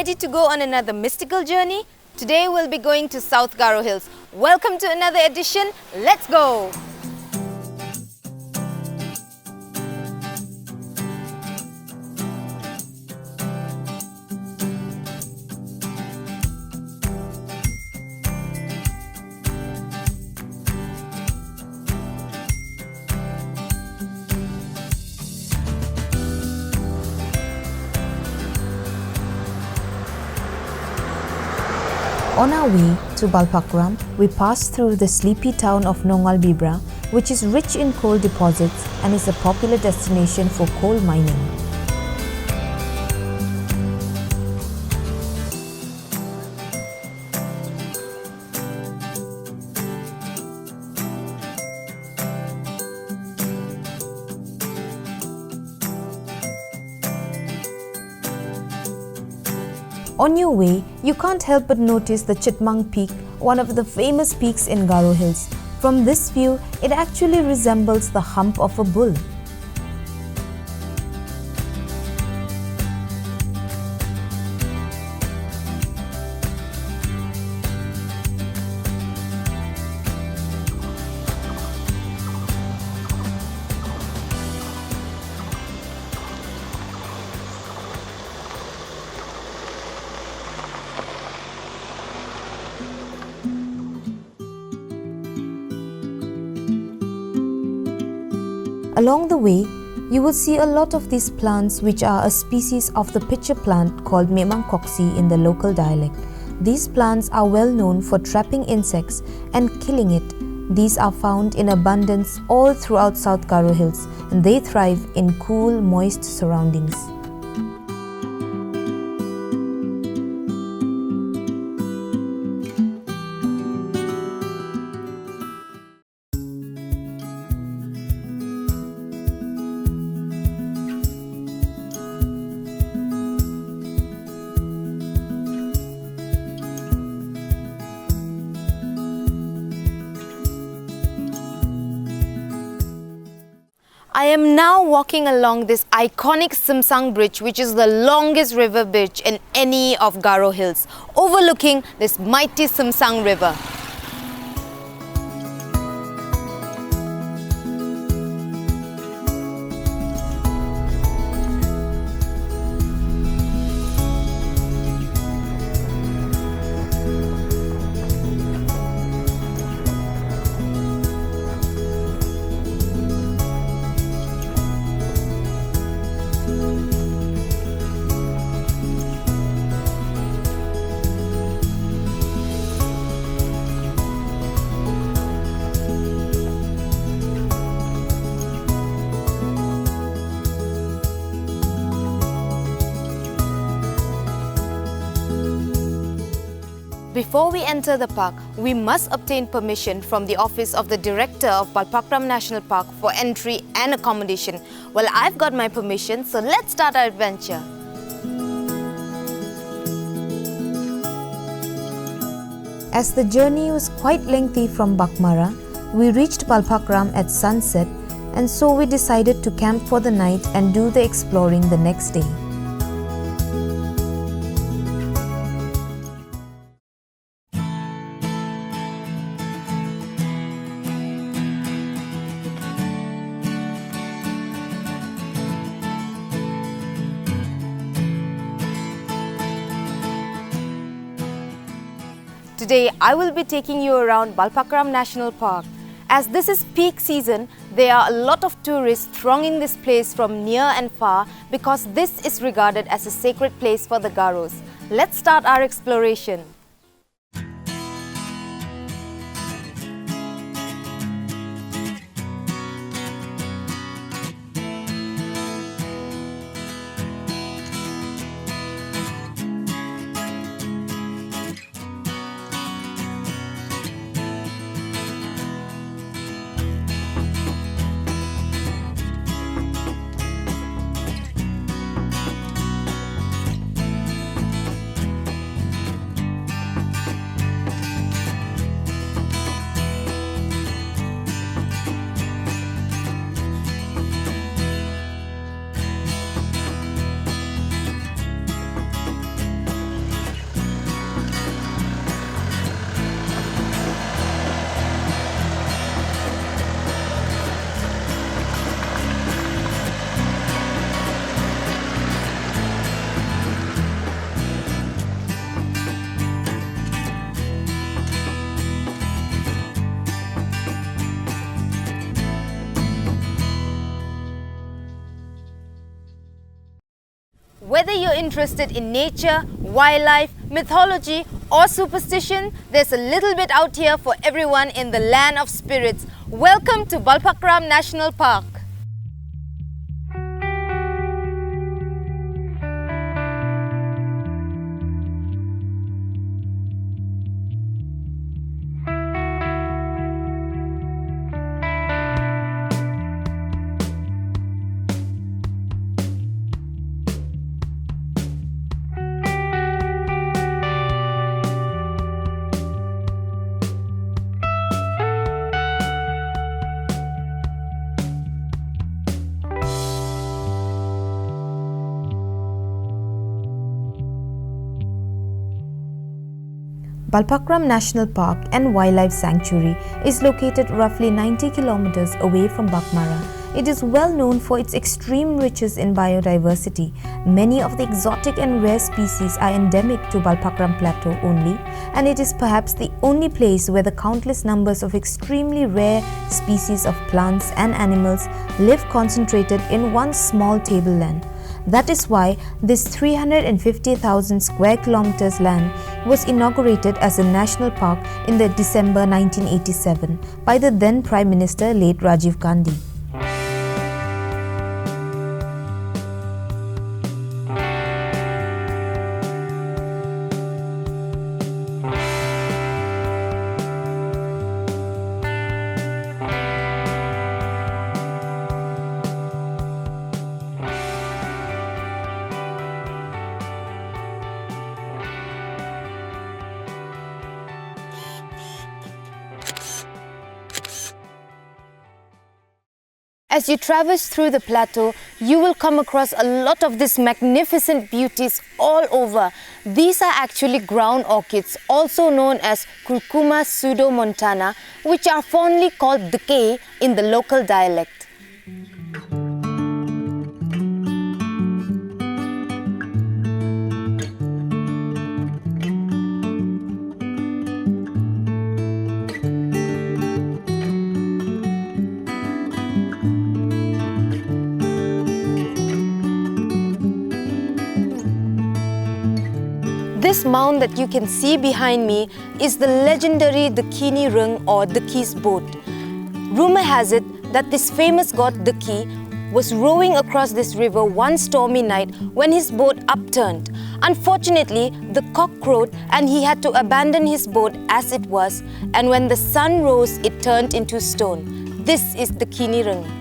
Ready to go on another mystical journey? Today we'll be going to South Garo Hills. Welcome to another edition. Let's go! On our way to Balpakram, we pass through the sleepy town of Nongal Bibra, which is rich in coal deposits and is a popular destination for coal mining. On your way, you can't help but notice the Chitmang Peak, one of the famous peaks in Garo Hills. From this view, it actually resembles the hump of a bull. Along the way, you will see a lot of these plants, which are a species of the pitcher plant called Memangkoksi in the local dialect. These plants are well known for trapping insects and killing it. These are found in abundance all throughout South Garo Hills, and they thrive in cool, moist surroundings. I am now walking along this iconic Simsang Bridge, which is the longest river bridge in any of Garo Hills, overlooking this mighty Simsang River. Before we enter the park, we must obtain permission from the office of the director of Balpakram National Park for entry and accommodation. Well, I've got my permission, so let's start our adventure. As the journey was quite lengthy from Bakmara, we reached Balpakram at sunset, and so we decided to camp for the night and do the exploring the next day. Today, I will be taking you around Balpakram National Park. As this is peak season, there are a lot of tourists thronging this place from near and far because this is regarded as a sacred place for the Garos. Let's start our exploration. Whether you're interested in nature, wildlife, mythology or superstition, there's a little bit out here for everyone in the land of spirits. Welcome to Balpakram National Park. Balpakram National Park and Wildlife Sanctuary is located roughly 90 kilometers away from Baghmara. It is well known for its extreme riches in biodiversity. Many of the exotic and rare species are endemic to Balpakram Plateau only, and it is perhaps the only place where the countless numbers of extremely rare species of plants and animals live concentrated in one small tableland. That is why this 350,000 square kilometers land was inaugurated as a national park in the December 1987 by the then Prime Minister late Rajiv Gandhi. As you traverse through the plateau, you will come across a lot of these magnificent beauties all over. These are actually ground orchids, also known as Curcuma pseudomontana, which are fondly called DK in the local dialect. This mound that you can see behind me is the legendary Dakini Rung or Daki's boat. Rumor has it that this famous god Daki was rowing across this river one stormy night when his boat upturned. Unfortunately, the cock crowed and he had to abandon his boat as it was, and when the sun rose, it turned into stone. This is Dakini Rung.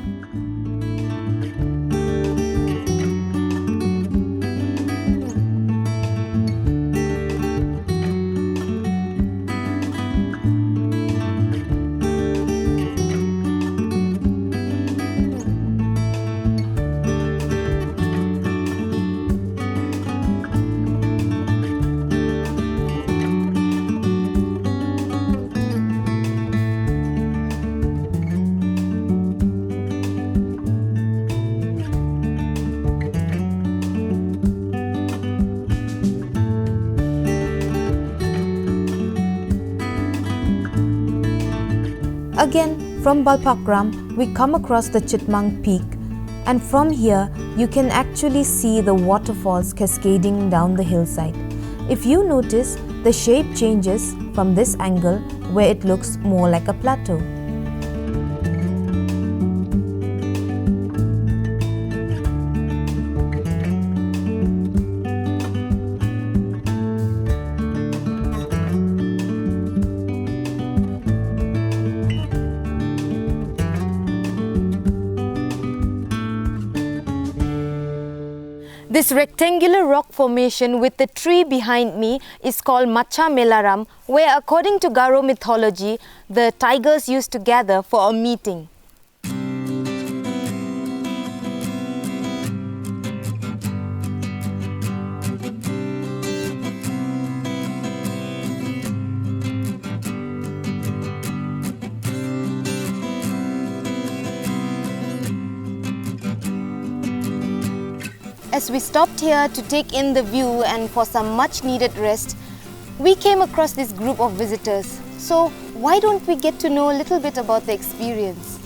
Again, from Balpakram, we come across the Chitmang Peak, and from here you can actually see the waterfalls cascading down the hillside. If you notice, the shape changes from this angle where it looks more like a plateau. This rectangular rock formation with the tree behind me is called Macha Melaram, where according to Garo mythology, the tigers used to gather for a meeting. As we stopped here to take in the view and for some much needed rest, we came across this group of visitors. So why don't we get to know a little bit about the experience?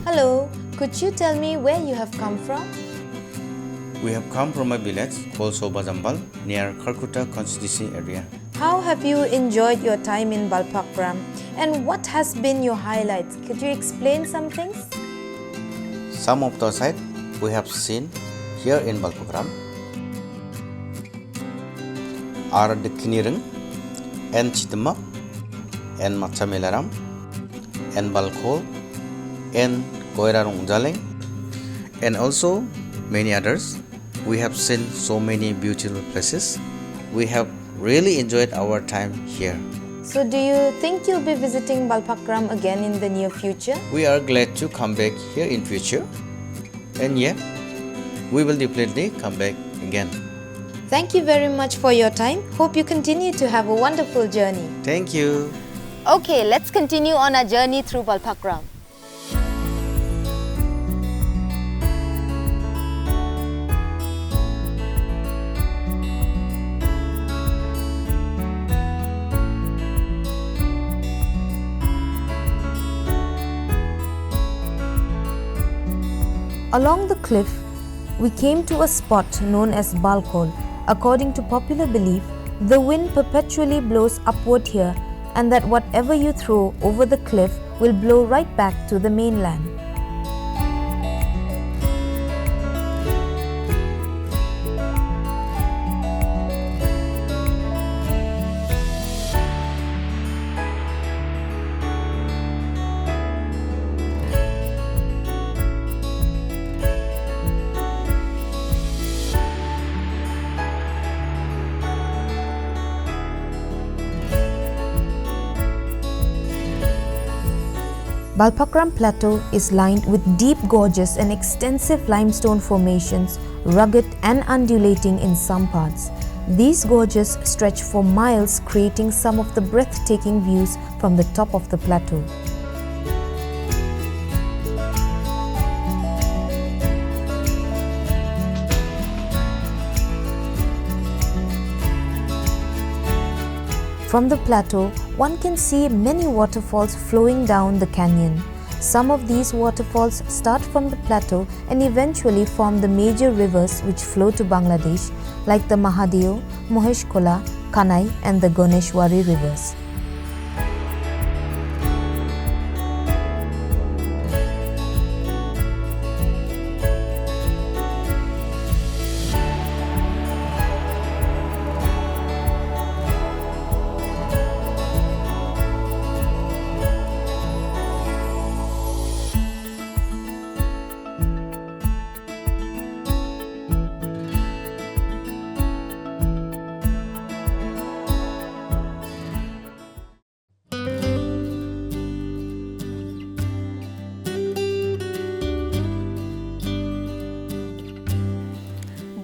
Hello, could you tell me where you have come from? We have come from a village called Sobajambal near Kharkutta constituency area. How have you enjoyed your time in Balpakram and what has been your highlights? Could you explain some things? Some of the sites we have seen here in Balpakram are the Kinirang and Chitama and Machamelaram and Balkhol and Koirarong Jaleng and also many others. We have seen so many beautiful places. We have really enjoyed our time here. So do you think you'll be visiting Balpakram again in the near future? We are glad to come back here in future. And yeah, we will definitely come back again. Thank you very much for your time. Hope you continue to have a wonderful journey. Thank you. Okay, let's continue on our journey through Balpakram. Along the cliff, we came to a spot known as Balkhol. According to popular belief, the wind perpetually blows upward here and that whatever you throw over the cliff will blow right back to the mainland. Balpakram Plateau is lined with deep gorges and extensive limestone formations, rugged and undulating in some parts. These gorges stretch for miles, creating some of the breathtaking views from the top of the plateau. From the plateau, one can see many waterfalls flowing down the canyon. Some of these waterfalls start from the plateau and eventually form the major rivers which flow to Bangladesh, like the Mahadeo, Moheshkola, Kanai and the Ganeshwari rivers.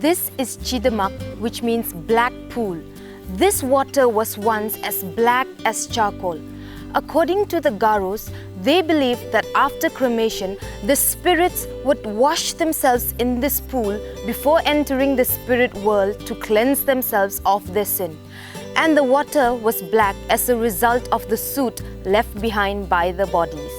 This is Chidamak, which means black pool. This water was once as black as charcoal. According to the Garos, they believed that after cremation, the spirits would wash themselves in this pool before entering the spirit world to cleanse themselves of their sin. And the water was black as a result of the soot left behind by the bodies.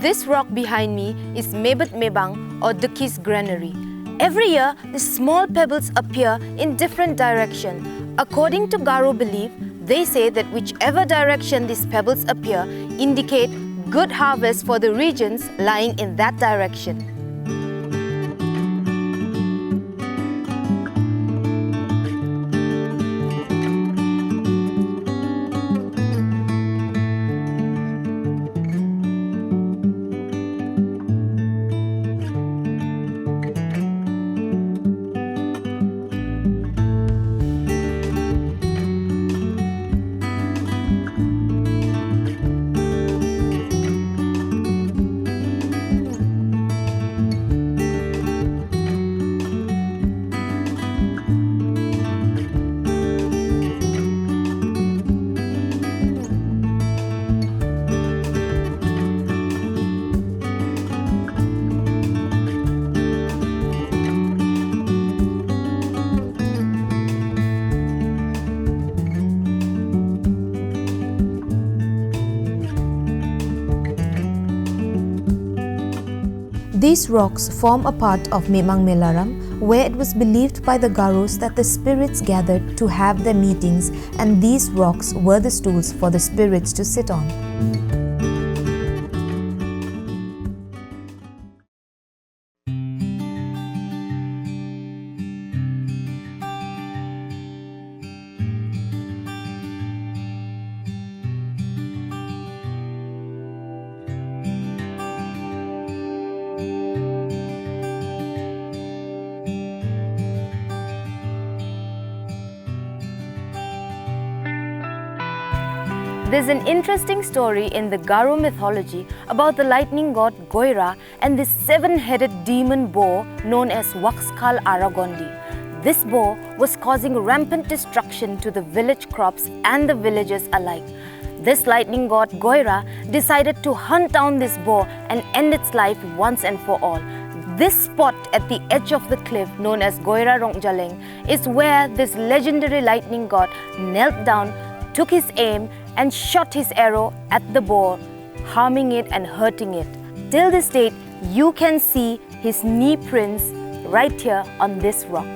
This rock behind me is Mebat Mebang or Duki's granary. Every year, the small pebbles appear in different directions. According to Garo belief, they say that whichever direction these pebbles appear indicate good harvest for the regions lying in that direction. These rocks form a part of Memang Melaram, where it was believed by the Garos that the spirits gathered to have their meetings, and these rocks were the stools for the spirits to sit on. There's an interesting story in the Garo mythology about the lightning god Goira and this seven-headed demon boar known as Waxkal Aragondi. This boar was causing rampant destruction to the village crops and the villagers alike. This lightning god Goira decided to hunt down this boar and end its life once and for all. This spot at the edge of the cliff known as Goira Rongjaleng is where this legendary lightning god knelt down, took his aim and shot his arrow at the boar, harming it and hurting it. Till this date, you can see his knee prints right here on this rock.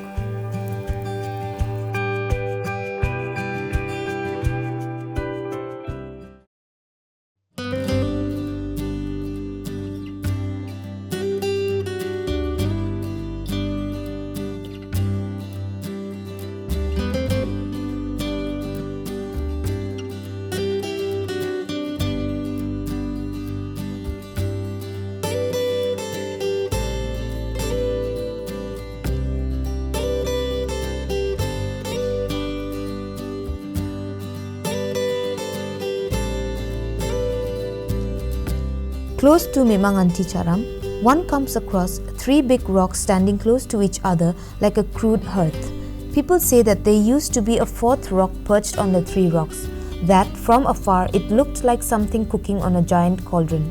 Close to Memang Anticharam, one comes across three big rocks standing close to each other like a crude hearth. People say that there used to be a fourth rock perched on the three rocks, that from afar it looked like something cooking on a giant cauldron.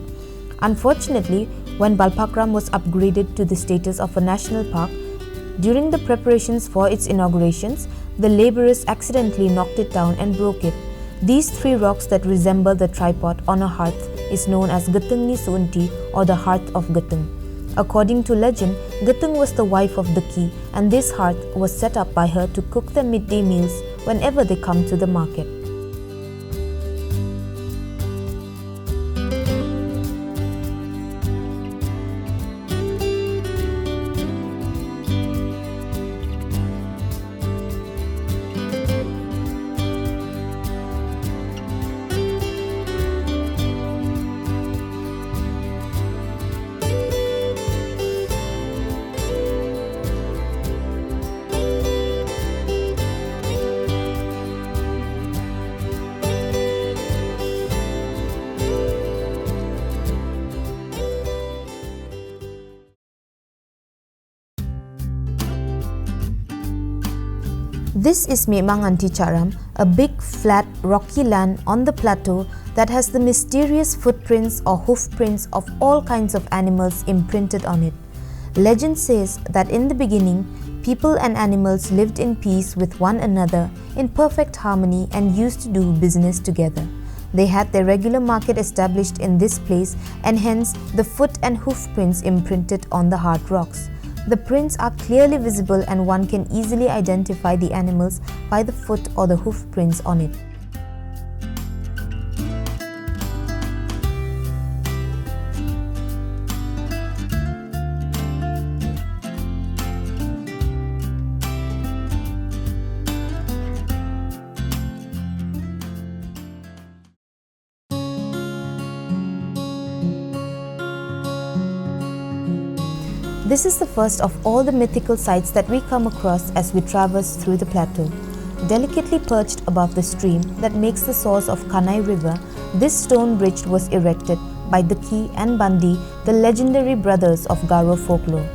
Unfortunately, when Balpakram was upgraded to the status of a national park, during the preparations for its inaugurations, the labourers accidentally knocked it down and broke it. These three rocks that resemble the tripod on a hearth is known as Gatung Ni Suunti, or the Hearth of Gatung. According to legend, Gatung was the wife of Deki, and this hearth was set up by her to cook their midday meals whenever they come to the market. This is Memang Anticharam, a big, flat, rocky land on the plateau that has the mysterious footprints or hoof prints of all kinds of animals imprinted on it. Legend says that in the beginning, people and animals lived in peace with one another in perfect harmony and used to do business together. They had their regular market established in this place, and hence the foot and hoof prints imprinted on the hard rocks. The prints are clearly visible and one can easily identify the animals by the foot or the hoof prints on it. This is the first of all the mythical sites that we come across as we traverse through the plateau. Delicately perched above the stream that makes the source of Kanai River, this stone bridge was erected by Deki and Bandi, the legendary brothers of Garo folklore.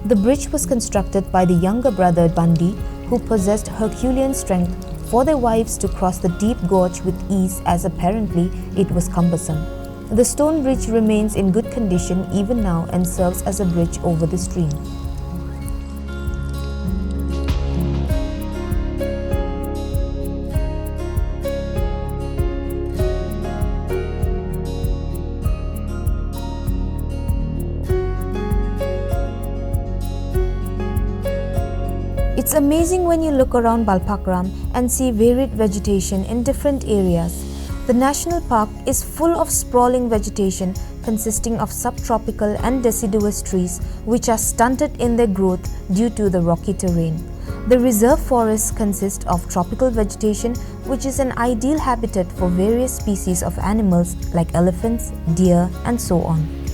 The bridge was constructed by the younger brother Bandi, who possessed Herculean strength, for their wives to cross the deep gorge with ease, as apparently it was cumbersome. The stone bridge remains in good condition even now and serves as a bridge over the stream. amazing when you look around Balpakram and see varied vegetation in different areas. The national park is full of sprawling vegetation consisting of subtropical and deciduous trees which are stunted in their growth due to the rocky terrain. The reserve forests consist of tropical vegetation which is an ideal habitat for various species of animals like elephants, deer and so on.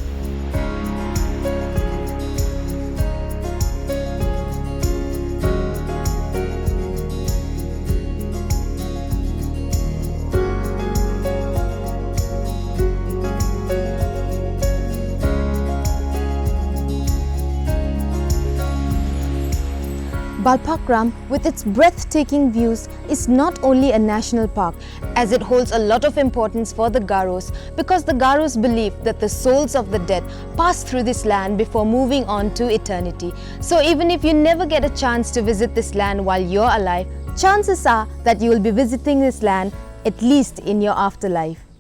Balpakram, with its breathtaking views, is not only a national park, as it holds a lot of importance for the Garos, because the Garos believe that the souls of the dead pass through this land before moving on to eternity. So even if you never get a chance to visit this land while you're alive, chances are that you will be visiting this land at least in your afterlife.